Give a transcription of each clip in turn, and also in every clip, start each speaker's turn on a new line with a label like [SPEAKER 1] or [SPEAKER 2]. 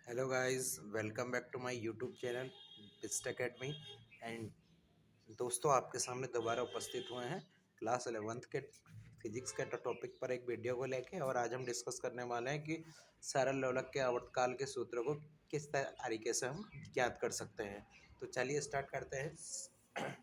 [SPEAKER 1] Hello guys, welcome back to my YouTube channel Bisht academy. एंड दोस्तों, आपके सामने दोबारा उपस्थित हुए हैं क्लास 11th के फिजिक्स के टॉपिक पर एक वीडियो को लेके। और आज हम डिस्कस करने वाले हैं कि सरल लोलक के आवर्तकाल के सूत्र को किस तरीके से हम ज्ञात कर सकते हैं। तो चलिए स्टार्ट करते हैं।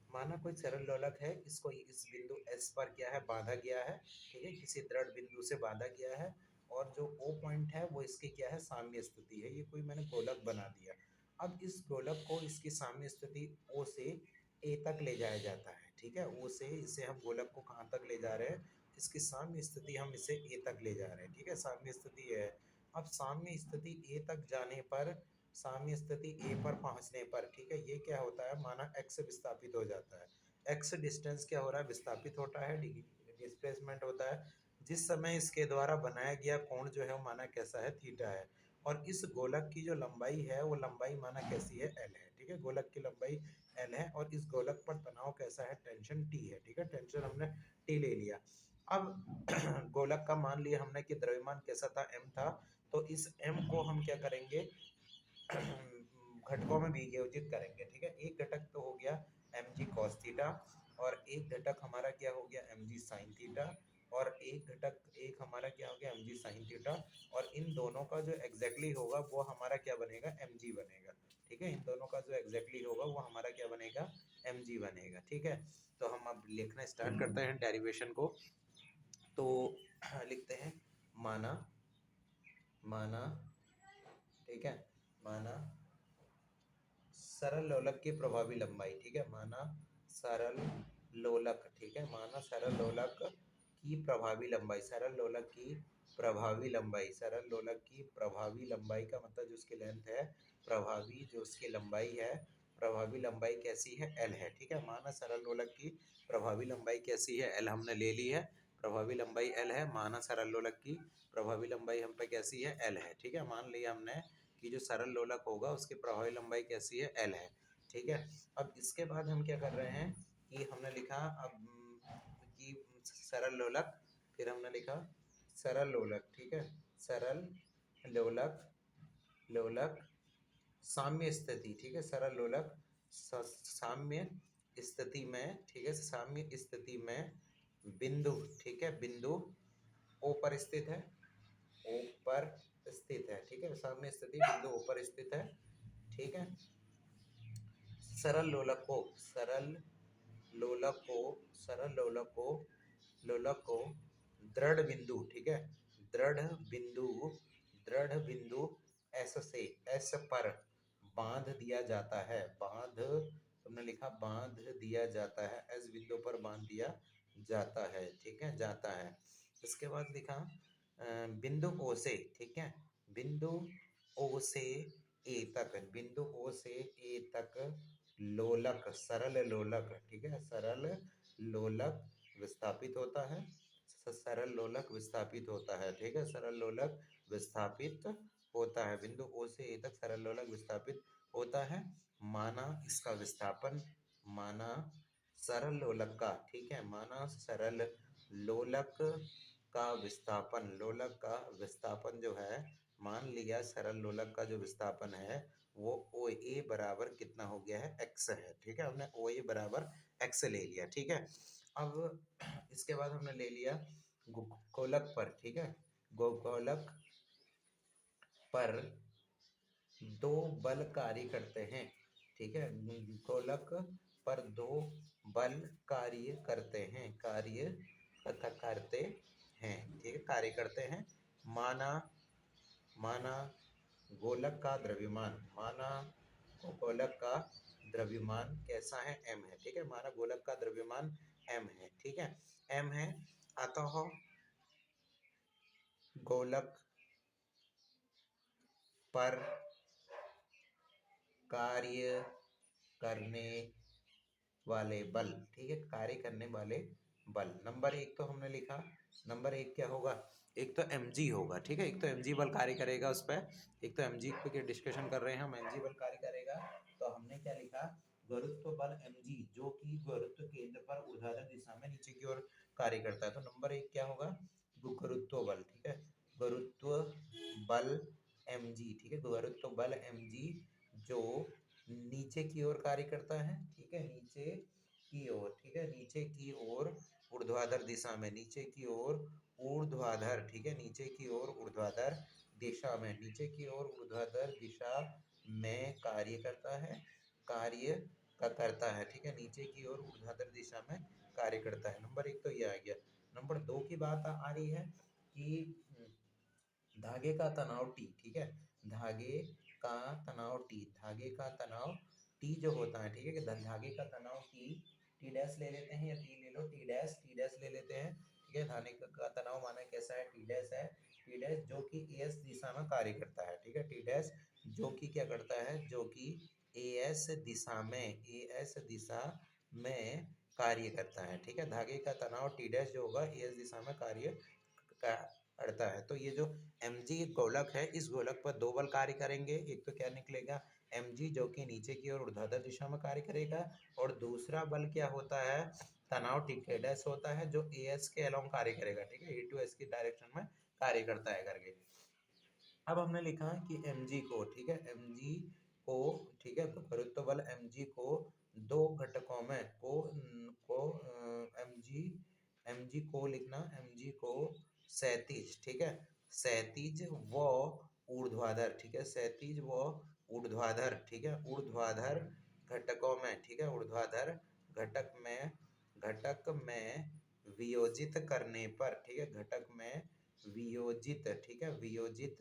[SPEAKER 1] माना कोई सरल लोलक है, इसको इस बिंदु एस पर क्या है, बांधा गया है। ठीक है, किसी दृढ़ बिंदु से बांधा गया है और जो ओ पॉइंट है वो इसकी क्या है, साम्य स्थिति है। ये कोई मैंने गोलक बना दिया। अब इस गोलक को इसकी साम्य स्थिति ओ से ए तक ले जाया जाता है। ठीक है, ओ से इसे हम गोलक को कहाँ तक ले जा रहे हैं, इसकी साम्य स्थिति हम इसे ए तक ले जा रहे हैं। ठीक है, साम्य स्थिति है। अब साम्य स्थिति ए तक जाने पर, साम्य स्थिति ए पर पहुंचने पर, ठीक है, ये क्या होता है, माना एक्स विस्थापित हो जाता है। एक्स डिस्टेंस क्या हो रहा है, विस्थापित होता है, डिस्प्लेसमेंट होता है। जिस समय इसके द्वारा बनाया गया कोण जो है वो माना कैसा है, थीटा है। और इस गोलक की जो लंबाई है वो लंबाई माना कैसी है, एल है। ठीक है, गोलक की लंबाई एल है और इस गोलक पर तनाव कैसा है, टेंशन टी है। ठीक है, टेंशन हमने टी ले लिया। अब गोलक का मान लिया हमने कि द्रव्यमान कैसा था, एम था। तो इस एम को हम क्या करेंगे, घटकों में विभाजित करेंगे। ठीक है, एक घटक तो हो गया एम जी कॉस थीटा और एक घटक हमारा क्या हो गया, एम जी साइन थीटा। और एक घटक एक हमारा क्या हो गया, एम जी साइन थीटा। और इन दोनों का जो एग्जैक्टली होगा वो हमारा क्या बनेगा, एम जी बनेगा। ठीक है, इन दोनों का जो एग्जैक्टली होगा वो हमारा क्या बनेगा, एम जी बनेगा। ठीक है, तो हम अब लिखना स्टार्ट करते हैं डेरिवेशन को। तो लिखते हैं माना, माना, ठीक है, माना सरल लोलक की प्रभावी लंबाई। ठीक है, माना सरल लोलक, ठीक है, माना सरल लोलक की प्रभावी लंबाई, सरल लोलक की प्रभावी लंबाई, सरल लोलक की प्रभावी लंबाई का मतलब जो उसकी लेंथ है, प्रभावी जो उसकी लंबाई है, प्रभावी लंबाई कैसी है, एल है। ठीक है, माना सरल लोलक की प्रभावी लंबाई कैसी है, एल हमने ले ली है। प्रभावी लंबाई एल है, माना सरल लोलक की प्रभावी लंबाई हम पे कैसी है, एल है। ठीक है, मान लिया हमने कि जो सरल लोलक होगा उसकी प्रभावी लंबाई कैसी है, एल है। ठीक है, अब इसके बाद हम क्या कर रहे हैं कि हमने लिखा अब कि सरल लोलक, फिर हमने लिखा सरल लोलक। ठीक है, सरल लोलक, लोलक साम्य स्थिति। ठीक है, सरल लोलक साम्य स्थिति में, ठीक है, साम्य स्थिति में बिंदु, ठीक है, बिंदु ओ पर स्थित है, ऊपर स्थित है। ठीक है, साम्य स्थिति बिंदु ऊपर स्थित है। ठीक है, सरल लोलक को, सरल लोलक को, सरल लोलक को, लोलक को दृढ़ बिंदु, ठीक है, दृढ़ बिंदु, दृढ़ बिंदु एस से, एस पर बांध दिया जाता है। बांध, तुमने लिखा बांध दिया जाता है, एस बिंदु पर बांध दिया जाता है। ठीक है, जाता है। इसके बाद लिखा बिंदु ओ से, ठीक है, बिंदु ओ से ए तक, बिंदु ओ से ए तक लोलक, सरल लोलक, ठीक है, सरल लोलक विस्थापित होता है। सरल लोलक विस्थापित होता है। ठीक है, सरल लोलक विस्थापित होता है, बिंदु ओ से ए तक सरल लोलक विस्थापित होता है। माना इसका विस्थापन, माना सरल लोलक का, ठीक है, माना सरल लोलक का विस्थापन, लोलक का विस्थापन जो है, मान लिया सरल लोलक का जो विस्थापन है वो ओ ए बराबर कितना हो गया है, एक्स है। ठीक है, हमने ओ ए बराबर एक्स ले लिया। ठीक है, अब इसके बाद हमने ले लिया गोलक पर, ठीक है, गोलक पर दो बल कार्य करते हैं। ठीक है, गोलक पर दो बल कार्य करते हैं, कार्य तथा करते हैं। ठीक है, कार्य करते हैं। माना, माना गोलक का द्रव्यमान, माना गोलक का द्रव्यमान कैसा है, एम है। ठीक है, माना गोलक का द्रव्यमान एम है। ठीक है, एम है। अतः गोलक पर कार्य करने वाले बल, ठीक है, कार्य करने वाले बल, नंबर एक तो हमने लिखा, नंबर एक क्या होगा, एक तो mg होगा। ठीक है, एक तो mg बल कार्य करेगा उस पर, एक तो mg पे डिस्कशन कर रहे हैं हम, mg बल कार्य करेगा। तो हमने क्या लिखा, गुरुत्व बल mg जो कि गुरुत्व केंद्र पर ऊर्ध्वाधर दिशा में नीचे की ओर कार्य करता है। तो नंबर एक क्या होगा, गुरुत्व बल। ठीक है, गुरुत्व बल mg, ठीक है, गुरुत्व बल mg जो नीचे की ओर कार्य करता है, ठीक है, नीचे की ओर, ठीक है, नीचे की ओर ऊर्ध्वाधर दिशा में, नीचे की ओर ऊर्ध्वाधर, ठीक है, नीचे की ओर ऊर्ध्वाधर दिशा में, नीचे की ओर ऊर्ध्वाधर दिशा में कार्य करता है, कार्य का करता है, ठीक है, नीचे की ओर ऊर्ध्वाधर दिशा में कार्य करता है। नंबर 1 तो ये आ गया। नंबर 2 की बात आ रही है कि धागे का तनाव T, ठीक है, धागे का तनाव T, धागे का तनाव T जो होता है, ठीक है, कि धागे का तनाव T डैश ले लेते हैं, या T ले लो, T डैश ले लेते हैं, ठीक है, धागे का तनाव माना कैसा है, T डैश है, T डैश जो कि AS दिशा में कार्य करता है, ठीक है, T डैश जो कि क्या करता है, जो कि AS दिशा में, AS दिशा में कार्य करता है, ठीक है, धागे का तनाव T डैश जो होगा AS दिशा में कार्य करता है। तो ये जो mg गोलक है, इस गोलक पर दो बल कार्य करेंगे। एक तो क्या निकलेगा, mg जो कि नीचे की ओर ऊर्ध्वाधर दिशा में कार्य करेगा, और दूसरा बल क्या होता है, तनाव टी डैश होता है, जो as के अलोंग कार्य करेगा, ठीक है, a to s की डायरेक्शन में कार्य करता है करके। अब हमने लिखा कि mg को, ठीक है, mg को, ठीक है, गुरुत्व बल mg को दो घटकों में को mg को लिखना, mg को क्षैतिज, ठीक है, क्षैतिज व ऊर्ध्वाधर, ठीक है, क्षैतिज व ऊर्ध्वाधर, ठीक है, ऊर्ध्वाधर घटकों में, ठीक है, ऊर्ध्वाधर घटक में वियोजित करने पर, ठीक है, घटक में वियोजित, ठीक है, वियोजित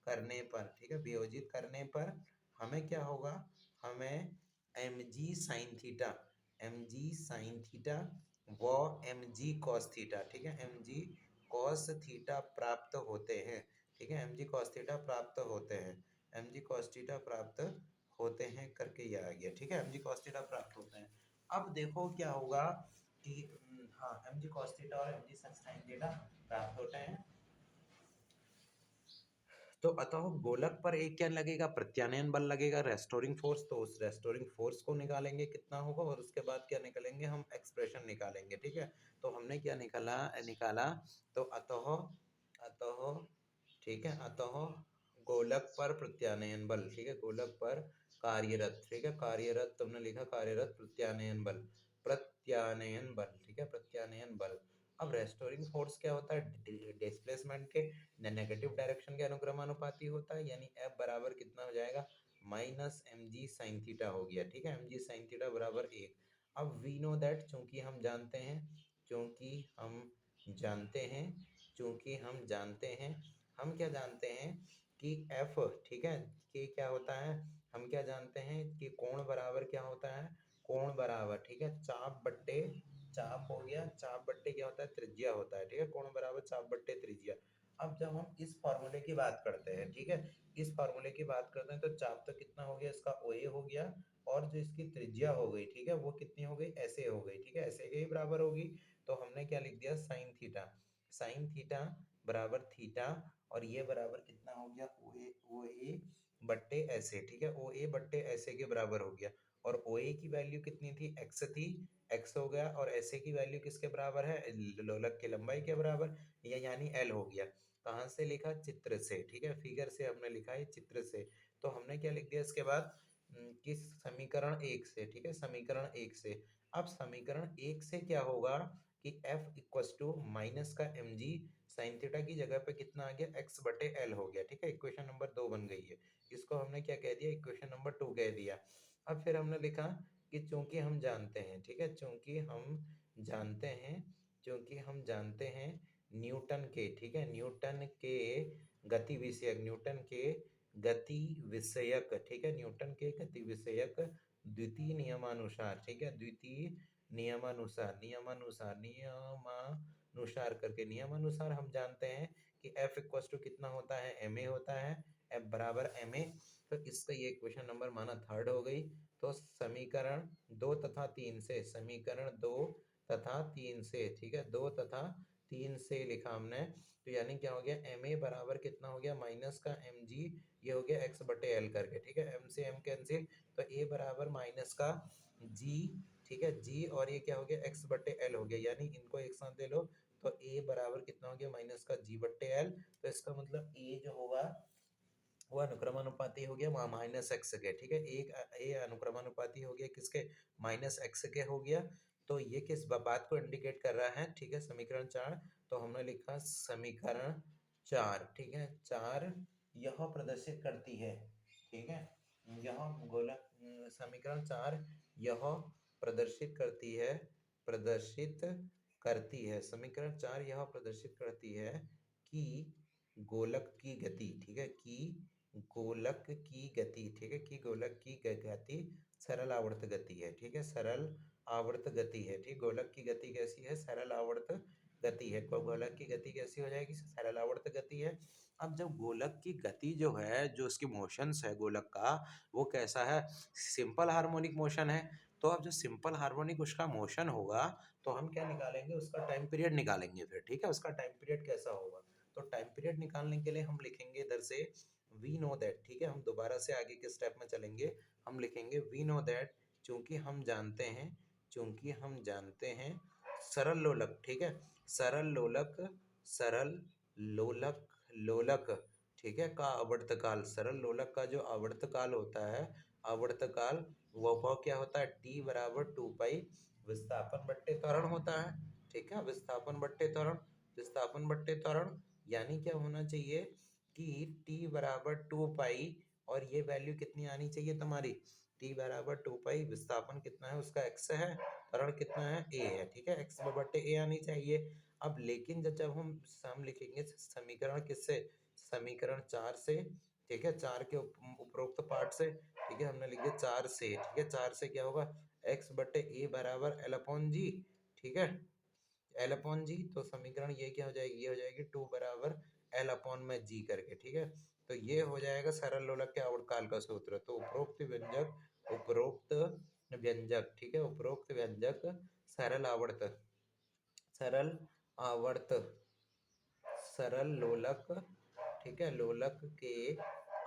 [SPEAKER 1] करने पर, ठीक है, वियोजित करने पर हमें क्या होगा, हमें mg sin theta, mg sin theta व mg cos थीटा, ठीक है, mg cos थीटा प्राप्त होते हैं, ठीक है, mg cos थीटा प्राप्त होते हैं, mg cos थीटा प्राप्त होते हैं करके ये आ गया, ठीक है, mg cos थीटा प्राप्त होते हैं। अब देखो क्या होगा कि हाँ, mg cos थीटा और mg sin थीटा प्राप्त होते हैं। तो अतः गोलक पर एक क्या लगेगा, प्रत्यानयन बल लगेगा, रेस्टोरिंग फोर्स, तो उस रेस्टोरिंग फोर्स को निकालेंगे कितना होगा, और उसके बाद क्या निकालेंगे, हम एक्सप्रेशन निकालेंगे, ठीक है। तो हमने क्या निकाला, तो अतः अतः ठीक है, अतः गोलक पर प्रत्यानयन बल, ठीक है, गोलक पर कार्यरत, ठीक है, कार्यरत तुमने लिखा, कार्यरत प्रत्यानयन बल, प्रत्यानयन बल, ठीक है, प्रत्यानयन बल। अब रेस्टोरिंग फोर्स क्या होता है, डिस्प्लेसमेंट के नेगेटिव डायरेक्शन के अनुक्रमानुपाती होता है, यानी F बराबर कितना हो जाएगा, माइनस mg sin थीटा हो गया, ठीक है, mg sin थीटा बराबर 1। अब वी नो दैट, चूंकि हम जानते हैं, चूंकि हम जानते हैं, चूंकि हम जानते हैं, हम क्या जानते हैं कि F, ठीक है, कि क्या होता है, हम क्या जानते हैं कि कोण बराबर क्या होता है, कोण बराबर, ठीक है, चाप बट्टे, चाप हो गया, चाप बट्टे क्या होता है, त्रिज्या होता है, ठीक है, कोण बराबर चाप बट्टे त्रिज्या। अब जब हम इस फॉर्मूले की बात करते हैं, ठीक है, इस फॉर्मूले की बात करते हैं, तो चाप तो कितना हो गया, इसका OA हो गया, और जो इसकी त्रिज्या हो गई, ठीक है, वो कितनी हो गई, ऐसे हो गई, ठीक है, ऐसे के ही बराबर होगी। तो हमने क्या लिख दिया, साइन थीटा, साइन थीटा बराबर थीटा, और ये बराबर कितना हो गया, OA बट्टे ऐसे, ठीक है, OA बट्टे ऐसे के बराबर हो गया। और OA की वैल्यू कितनी थी, x थी, x हो गया, और ऐसे की वैल्यू किसके बराबर है, लोलक की लंबाई के बराबर, या यानी L हो गया। कहाँ से लिखा, चित्र से, ठीक है, फिगर से हमने लिखा है, चित्र से। तो हमने क्या लिख दिया इसके बाद, कि समीकरण 1 से, ठीक है, समीकरण 1 से। अब समीकरण 1 से क्या होगा कि F इक्वस टू माइनस का mg साइन थीटा की जगह पे कितना आ गया, x बटे L हो गया, ठीक है, इक्वेशन नंबर 2 बन गई है। इसको हमने क्या कह दिया, इक्वेशन नंबर 2 कह दिया। अब फिर हमने लिखा कि चूंकि हम जानते हैं, ठीक है, चूंकि हम जानते हैं, चूंकि हम जानते हैं न्यूटन के, ठीक है, न्यूटन के गति विषयक, न्यूटन के गति विषयक, ठीक है, न्यूटन के गति विषयक द्वितीय नियमानुसार, ठीक है, द्वितीय नियमानुसार, नियमानुसार, नियमानुसार करके, नियमानुसार हम जानते हैं कि F इक्वस टू कितना होता है, ma होता है, F बराबर ma। तो इसका ये क्वेश्चन नंबर माना थर्ड हो गई। तो समीकरण 2 तथा 3 से, समीकरण 2 तथा 3 से, ठीक है, 2 तथा 3 से लिखा हमने। तो यानी क्या हो गया, ma बराबर कितना हो गया, माइनस का mg, ये हो गया x बटे l करके, ठीक है, m से m कैंसिल, तो a बराबर माइनस का g, ठीक है, g, और ये क्या हो गया, x बटे l हो गया, यानी इनको एक साथ ले लो, तो a बराबर कितना हो गया, माइनस का g बटे l। तो इसका मतलब a जो होगा वो अनुक्रमानुपाती हो गया माइनस एक्स के, ठीक है। एक ए अनुक्रमानुपाती हो गया किसके, माइनस एक्स के हो गया। तो ये किस बात को इंडिकेट कर रहा है, ठीक है, समीकरण 4। तो हमने लिखा समीकरण 4, ठीक है, 4 यह प्रदर्शित करती है, ठीक है, यह गोलक समीकरण 4 यह प्रदर्शित करती है, प्रदर्शित करती है, समीकरण 4 यह प्रदर्शित करती है कि गोलक की गति, ठीक है, कि गोलक की गति, ठीक है, कि गोलक की गति सरल आवर्त गति है, ठीक है, सरल आवर्त गति है, ठीक। गोलक की गति कैसी है, सरल आवर्त गति है। गोलक की गति कैसी हो जाएगी, सरल आवर्त गति है। अब जब गोलक की गति जो है, जो उसकी मोशंस है गोलक का, वो कैसा है, सिंपल हार्मोनिक मोशन है। तो अब जो सिंपल हार्मोनिक उसका मोशन होगा, तो हम क्या निकालेंगे, उसका टाइम पीरियड निकालेंगे फिर, ठीक है, उसका टाइम पीरियड कैसा होगा। तो टाइम पीरियड निकालने के लिए हम लिखेंगे इधर से वी नो दैट, ठीक है, हम दोबारा से आगे के स्टेप में चलेंगे। हम लिखेंगे वी नो दैट, चूंकि हम जानते हैं, चूंकि हम जानते हैं सरल लोलक, ठीक है, सरल लोलक, सरल लोलक, लोलक, ठीक है, का आवर्तकाल, सरल लोलक का जो आवर्तकाल होता है, आवर्तकाल वह क्या होता है, टी बराबर 2 पाई विस्थापन बट्टे त्वरण होता है, ठीक है, विस्थापन बट्टे त्वरण, विस्थापन बट्टे त्वरण, यानी क्या होना चाहिए कि t बराबर 2 पाई, और ये वैल्यू कितनी आनी चाहिए तुम्हारी, t बराबर 2 पाई, विस्थापन कितना है उसका x है, त्वरण कितना है a है, ठीक है, x बटे a आनी चाहिए। अब लेकिन जब हम लिखेंगे समीकरण किससे, समीकरण 4 से, ठीक है, 4 के उपरोक्त पार्ट से, ठीक है, हमने लिख दिया 4 से, ठीक है, 4 से क्या होगा, x बटे a बराबर l अपॉन जी, ठीक है, एल अपॉन जी। तो समीकरण ये क्या हो जाएगी, ये हो जाएगी 2 बराबर एल अपॉन में जी करके, ठीक है। तो ये हो जाएगा सरल लोलक के आवर्तकाल का सूत्र। तो उपरोक्त व्यंजक, उपरोक्त व्यंजक, ठीक है, उपरोक्त व्यंजक सरल आवर्त, सरल आवर्त, सरल लोलक, ठीक है, लोलक के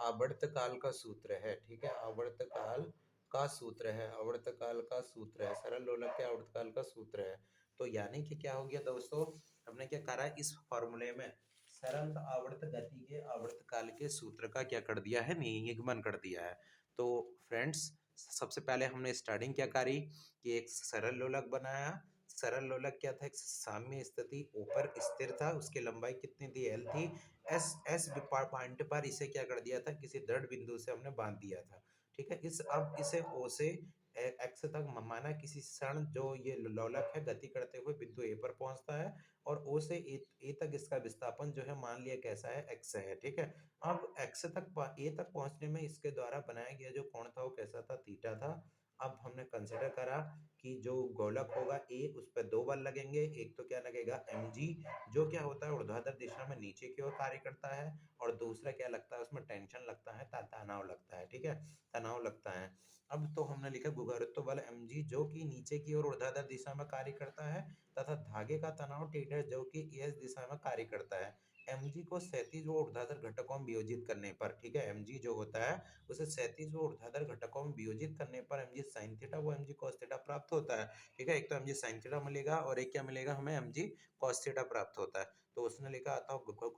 [SPEAKER 1] आवर्तकाल का सूत्र है, ठीक है, आवर्तकाल का सूत्र है, आवर्तकाल का सूत्र है, सरल लोलक के आवर्तकाल का सूत्र है। तो यानी कि क्या हो गया दोस्तों, हमने क्या करा इस फॉर्मूले में सरल आवर्त गति के आवर्तकाल के सूत्र का क्या कर दिया है, निगमन कर दिया है। तो फ्रेंड्स, सबसे पहले हमने स्टार्टिंग क्या करी कि एक सरल लोलक बनाया। सरल लोलक क्या था, एक साम्य स्थिति ऊपर स्थिर था, उसकी लंबाई कितनी थी, एल थी। एस एस पॉइंट पर इसे क्या कर दिया था, किसी दृढ़ बिंदु से हमने बांध दिया था, ठीक है। अब इसे ओ से एक्स तक माना किसी क्षण जो ये लोलक है गति करते हुए बिंदु ए पर पहुंचता है, और ओ से ए तक इसका विस्थापन जो है मान लिया कैसा है, एक्स है, ठीक है। अब एक्स तक ए तक पहुंचने में इसके द्वारा बनाया गया जो कोण था वो कैसा था, थीटा था। अब हमने कंसिडर करा कि जो गोलक होगा ए, उस पर 2 बल लगेंगे। एक तो क्या लगेगा mg, जो क्या होता है ऊर्ध्वाधर दिशा में नीचे की ओर कार्य करता है, और दूसरा क्या लगता है उसमें टेंशन लगता है, तनाव लगता है, ठीक है, तनाव लगता है। अब तो हमने लिखा गुरुत्व बल mg जो कि नीचे की ओर ऊर्ध्वाधर दिशा में कार्य करता है, तथा धागे का तनाव थीटा जो कि इस दिशा में कार्य करता है। mg को क्षैतिज व ऊर्ध्वाधर घटकों में वियोजित करने पर, ठीक है, mg जो होता है उसे क्षैतिज व ऊर्ध्वाधर घटकों में वियोजित करने पर mg sin थीटा व mg cos थीटा प्राप्त होता है, ठीक है। एक तो mg sin थीटा मिलेगा और एक क्या मिलेगा हमें, mg cos थीटा प्राप्त होता है। तो उसने लिखा आता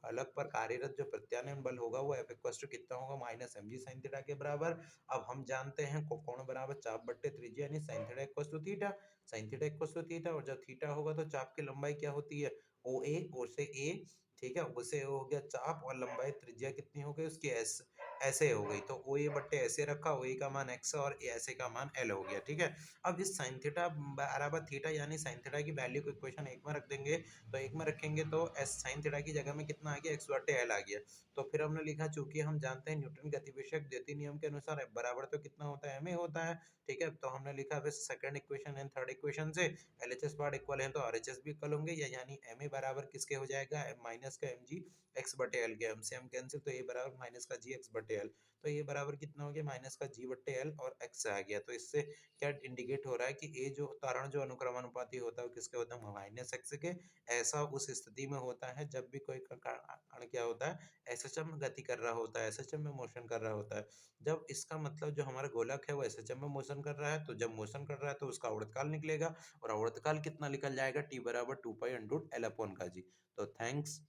[SPEAKER 1] अलग पर कार्यरत जो प्रत्यानयन बल होगा वो F इक्वल टू कितना होगा, माइनस mg sin थीटा के बराबर। अब हम जानते हैं कोण बराबर चाप बट्टे त्रिज्या, यानी sin theta equal to theta, sin theta equal to theta, और जब थीटा होगा तो चाप की लंबाई क्या होती है, ओ ए, ओ से ए, ठीक है, उसे हो गया चाप, और लंबाई त्रिज्या कितनी हो गई उसकी एस, ऐसे हो गई। तो ओ ए बट्टे ऐसे रखा, ओ ए का मान एक्स और ऐसे का मान एल हो गया, ठीक है। अब इस साइन थीटा बराबर थीटा यानी साइन थीटा की वैल्यू को इक्वेशन 1 में रख देंगे, तो 1 में रखेंगे तो एस साइन थीटा की जगह में कितना आ गया, एक्स बट्टे एल आ गया। तो फिर हमने लिखा चूंकि हम जानते हैं न्यूटन गति विषयक द्वितीय नियम के अनुसार F बराबर तो कितना होता है, एम ए होता है, ठीक है। तो हमने लिखा फिर second equation and third equation से L H S part equal है तो आर एच एस भी इक्वल होंगे, यानी एम ए बराबर किसके हो जाएगा, माइनस का एम जी एक्स बटे एल के, एम से एम कैंसिल, तो ए बराबर माइनस का जी एक्स बटे एल। तो ये बराबर कितना हो गया, माइनस का जी बट्टे एल और एक्स आ गया। तो इससे क्या इंडिकेट हो रहा है कि ए जो त्वरण जो अनुक्रमानुपाती होता है वो किसके होता है, माइनस एक्स के। ऐसा उस स्थिति में होता है जब भी कोई कण क्या होता है, एसएचएम में गति कर रहा होता है, एसएचएम में मोशन कर रहा होता है। जब इसका मतलब जो हमारा गोलक है वो एसएचएम में मोशन कर रहा है, तो जब मोशन कर रहा है तो उसका आवर्तकाल निकलेगा, और आवर्तकाल कितना निकल जाएगा, टी बराबर 2 पाई × एल अपॉन का जी। तो थैंक्स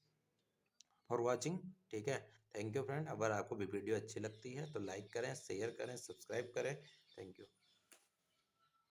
[SPEAKER 1] फॉर वॉचिंग, ठीक है। Thank you friend. अगर आपको वीडियो अच्छी लगती है तो लाइक करें, शेयर करें, सब्सक्राइब करें। Thank you.